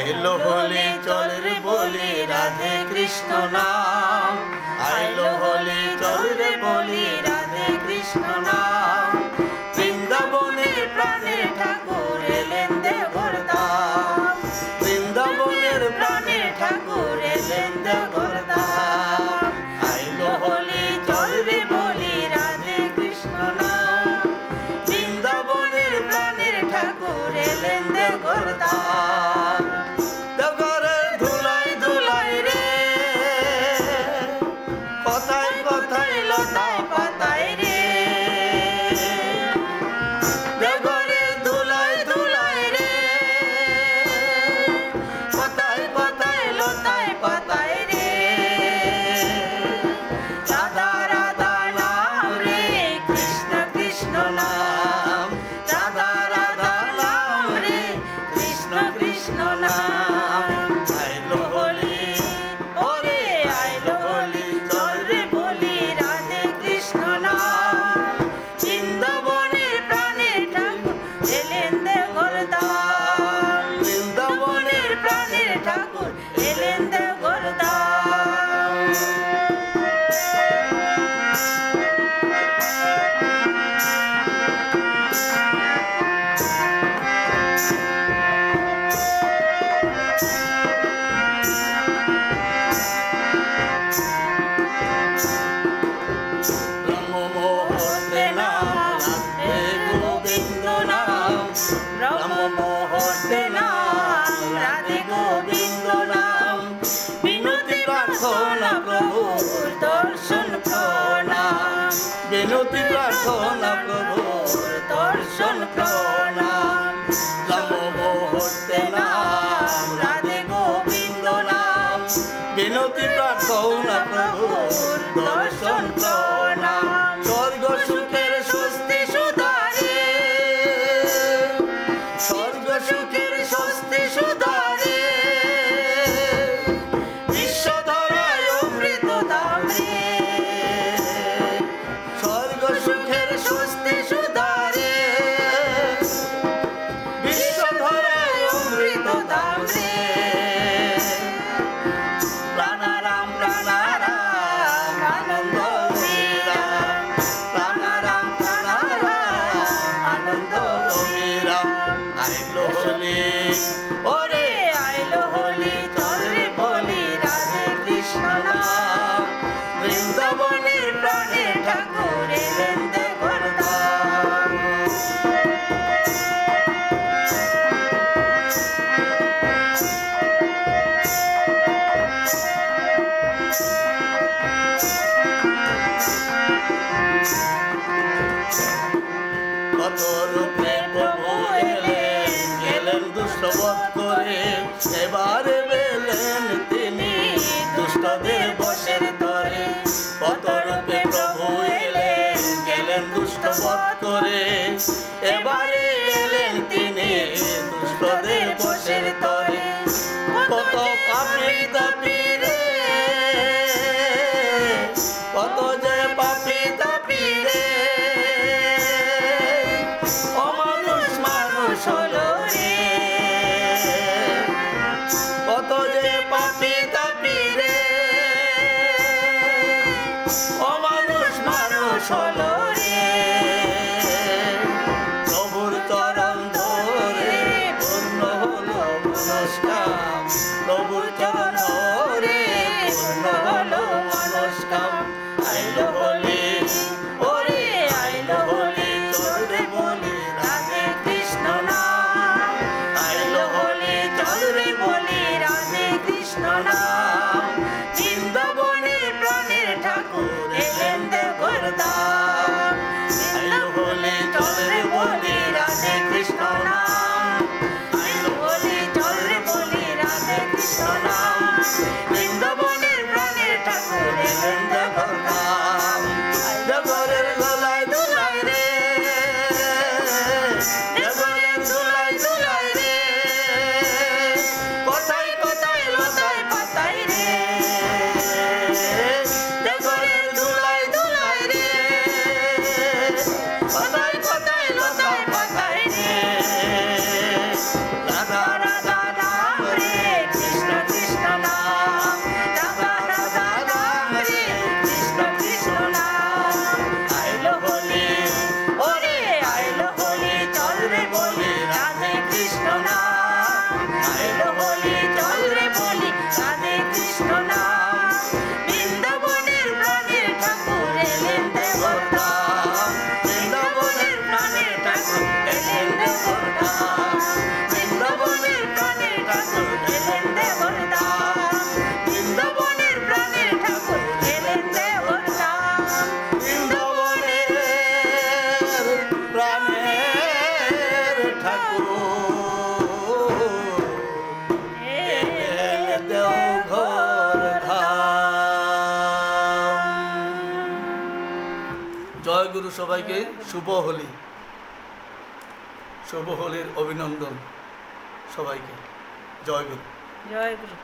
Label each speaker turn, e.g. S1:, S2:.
S1: আইলো হোলি চল রে বলি রাধে কৃষ্ণ নাম আইলো হোলি চল রে বলি রাধে কৃষ্ণ নাম বৃন্দাবনের প্রাণের ঠাকুর এলেন দেবর ধাম বৃন্দাবনের প্রাণের ঠাকুর এলেন দেবর ধাম আইলো হোলি চল রে বলি রাধে কৃষ্ণ নাম বৃন্দাবনের প্রাণের ঠাকুর এলেন দেবর ধাম দেবঘরের ধুলাই ধুলাই রে কথায় কথায় লতায় পাতায় রে দেবঘরের ধুলাই ধুলাই রে কথায় কথায় লতায় পাতায় রে রাধা রাধা নাম রে কৃষ্ণ কৃষ্ণ নাম রাধা রাধা নাম রে কৃষ্ণ কৃষ্ণ নাম আইলো হোলি ওরে আইলো হোলি চল রে বলি রাধে কৃষ্ণ নাম বৃন্দাবনের প্রাণের ঠাকুর এলেন দেবর ধাম বৃন্দাবনের প্রাণের ঠাকুর এলেন দেবর ধাম ব্রহ্মমুহূর্তে নাম রাধে গোবিন্দ নাম ব্রহ্মমুহূর্তে নাম রাধে গোবিন্দ নাম বিনতি প্রার্থনা প্রভুর দর্শন প্রণাম বিনতি প্রার্থনা প্রভুর দর্শন প্রণাম ব্রহ্মমুহূর্তে নাম রাধে গোবিন্দ নাম বিনতি প্রার্থনা প্রভুর দর্শন প্রণাম স্বর্গ সুখের স্বস্তি সুধারে স্বর্গ সুখের স্বস্তি সুধারে বিশ্বধরায় অমৃত ধাম রে স্বর্গ সুখের স্বস্তি সুধারে বিশ্বধরায় অমৃত ধাম রে প্রাণারাম প্রাণারাম আনন্দ বিরাম প্রাণারাম প্রাণারাম আনন্দ বিরাম আইলো হোলি ওরে আইলো হোলি চল রে বলি রাধে কৃষ্ণ নাম বৃন্দাবনের প্রাণের ঠাকুর এলেন দেবর ধাম কত রূপে প্রভু এলেন গেলেন দুষ্টবধ করে এবারে বেলেন তিনি দুষ্টদের বশের তরে কত রূপে প্রভু এলেন গেলেন দুষ্টবধ করে এবারে এলেন তিনি দুষ্টদের বশের তরে কত পাপী তাপী রে কত যে পাপী তাপী রে অমানুষ মানুষ হলো রে কত যে পাপী তাপী রে অমানুষ মানুষ হলো রে প্রভুর চরণ ধরে পূর্ণ হলো মনস্কাম প্রভুর চরণ ধরে পূর্ণ হলো মনস্কাম আইলো হোলি ওরে আইলো হোলি চল রে বলি রাধে কৃষ্ণ নাম আইলো হোলি চল রে বলি রাধে কৃষ্ণ নাম বৃন্দাবনের প্রাণের ঠাকুর এলেন দেবর ধাম আইলো হোলি চল রে বলি রাধে কৃষ্ণ নাম আইলো হোলি চল রে বলি রাধে কৃষ্ণ নাম বৃন্দাবনের প্রাণের ঠাকুর এলেন দেবর ধাম দেবরের গলায় দুলাই রে দেবরের দুলাই দুলাই রে কোথায় কোথায় লতায় পাতায়
S2: জয় গুরু সবাইকে শুভ হোলি, শুভ হোলির অভিনন্দন সবাইকে। জয় গুরু।
S1: জয় গুরু।